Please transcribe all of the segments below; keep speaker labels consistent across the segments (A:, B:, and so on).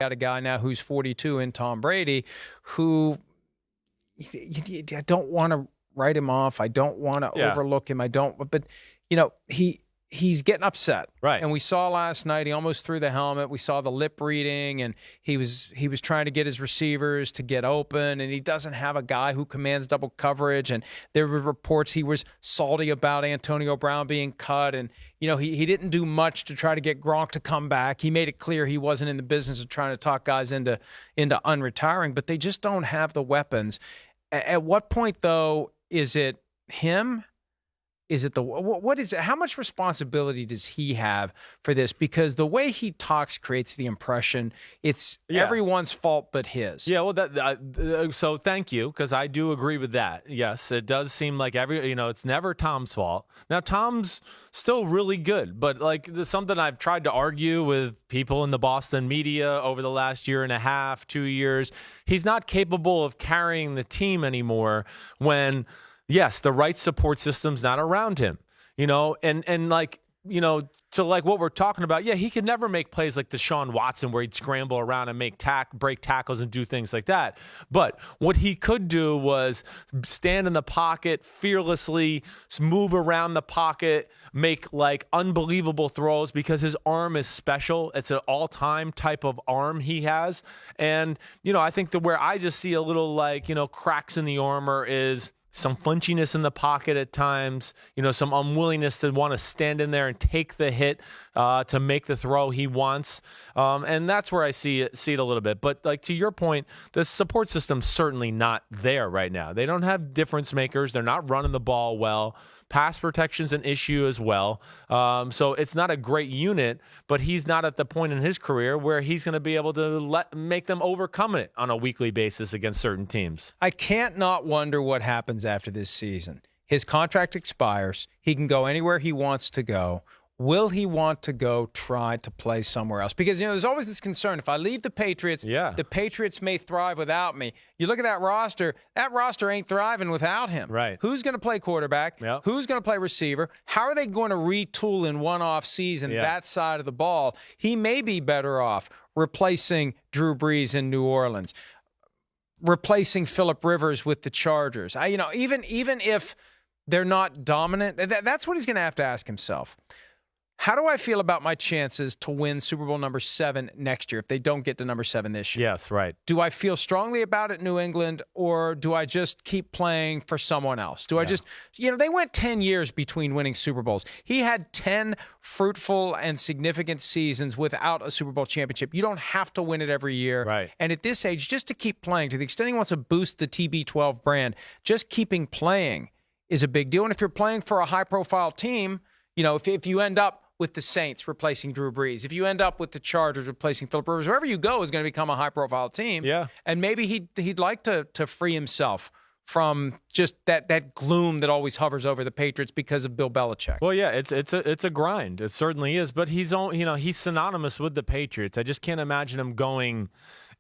A: got a guy now who's 42 in Tom Brady, who I don't want to write him off. I don't want to overlook him. But he's getting upset.
B: Right.
A: And we saw last night, he almost threw the helmet. We saw the lip reading, and he was trying to get his receivers to get open, and he doesn't have a guy who commands double coverage. And there were reports he was salty about Antonio Brown being cut, and he didn't do much to try to get Gronk to come back. He made it clear he wasn't in the business of trying to talk guys into unretiring, but they just don't have the weapons. At what point, though, is it him? Is it what is it? How much responsibility does he have for this? Because the way he talks creates the impression it's everyone's fault but his.
B: Yeah, well, so thank you, because I do agree with that. Yes, it does seem like it's never Tom's fault. Now, Tom's still really good, but there's something I've tried to argue with people in the Boston media over the last year and a half, 2 years. He's not capable of carrying the team anymore when, yes, the right support system's not around him, to what we're talking about. Yeah, he could never make plays like Deshaun Watson where he'd scramble around and break tackles and do things like that. But what he could do was stand in the pocket fearlessly, move around the pocket, make unbelievable throws because his arm is special. It's an all-time type of arm he has. And, I think where I just see a little cracks in the armor is some flinchiness in the pocket at times, some unwillingness to want to stand in there and take the hit to make the throw he wants. And that's where I see it a little bit. But to your point, the support system's certainly not there right now. They don't have difference makers. They're not running the ball well. Pass protection's an issue as well. So it's not a great unit, but he's not at the point in his career where he's going to be able to make them overcome it on a weekly basis against certain teams.
A: I can't not wonder what happens after this season. His contract expires. He can go anywhere he wants to go. Will he want to go try to play somewhere else? Because, there's always this concern. If I leave the Patriots, the Patriots may thrive without me. You look at that roster ain't thriving without him.
B: Right.
A: Who's going to play quarterback?
B: Yep.
A: Who's going to play receiver? How are they going to retool in one off season that side of the ball? He may be better off replacing Drew Brees in New Orleans, replacing Phillip Rivers with the Chargers. Even if they're not dominant, that's what he's going to have to ask himself. How do I feel about my chances to win Super Bowl number 7 next year if they don't get to number 7 this year?
B: Yes, right.
A: Do I feel strongly about it, New England, or do I just keep playing for someone else? Do I just, they went 10 years between winning Super Bowls. He had 10 fruitful and significant seasons without a Super Bowl championship. You don't have to win it every year.
B: Right.
A: And at this age, just to keep playing, to the extent he wants to boost the TB12 brand, just keeping playing is a big deal. And if you're playing for a high-profile team, if you end up with the Saints replacing Drew Brees, if you end up with the Chargers replacing Phillip Rivers, wherever you go is going to become a high-profile team.
B: Yeah.
A: And maybe he'd like to free himself from just that gloom that always hovers over the Patriots because of Bill Belichick.
B: Well, yeah, it's a grind. It certainly is. But he's synonymous with the Patriots. I just can't imagine him going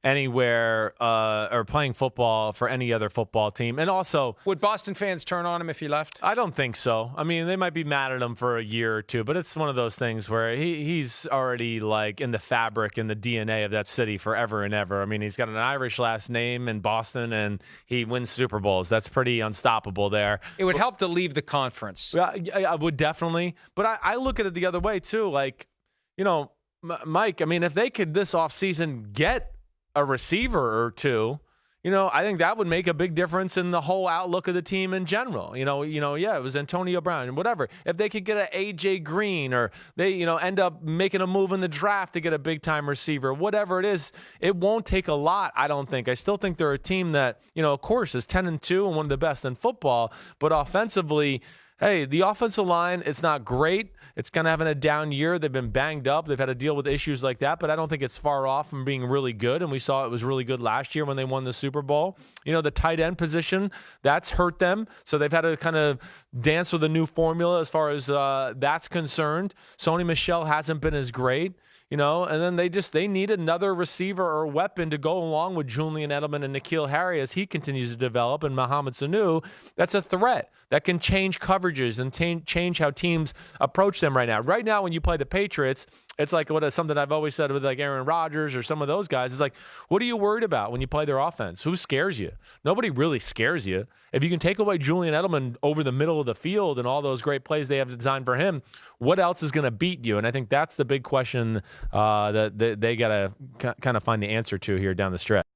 B: anywhere or playing football for any other football team. And also,
A: would Boston fans turn on him if he left?
B: I don't think so. I mean, they might be mad at him for a year or two, but it's one of those things where he's already in the fabric and the DNA of that city forever and ever. I mean, he's got an Irish last name in Boston, and he wins Super Bowls. That's pretty unstoppable there.
A: It would help to leave the conference.
B: I would definitely. But I look at it the other way, too. Mike, I mean, if they could this offseason get a receiver or two, I think that would make a big difference in the whole outlook of the team in general. It was Antonio Brown and whatever. If they could get an A.J. Green, or they, end up making a move in the draft to get a big-time receiver, whatever it is, it won't take a lot, I don't think. I still think they're a team that, of course, is 10-2 and one of the best in football, but offensively, hey, the offensive line, it's not great. It's kind of having a down year. They've been banged up. They've had to deal with issues like that, but I don't think it's far off from being really good, and we saw it was really good last year when they won the Super Bowl. The tight end position, that's hurt them, so they've had to kind of dance with a new formula as far as that's concerned. Sony Michel hasn't been as great. And then they need another receiver or weapon to go along with Julian Edelman and N'Keal Harry as he continues to develop, and Mohamed Sanu. That's a threat that can change coverages and change how teams approach them right now. Right now, when you play the Patriots, It's like something I've always said with like Aaron Rodgers or some of those guys. It's like, what are you worried about when you play their offense? Who scares you? Nobody really scares you. If you can take away Julian Edelman over the middle of the field and all those great plays they have designed for him, what else is going to beat you? And I think that's the big question that they got to kind of find the answer to here down the stretch.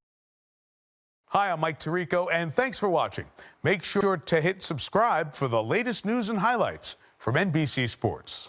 C: Hi, I'm Mike Tirico, and thanks for watching. Make sure to hit subscribe for the latest news and highlights from NBC Sports.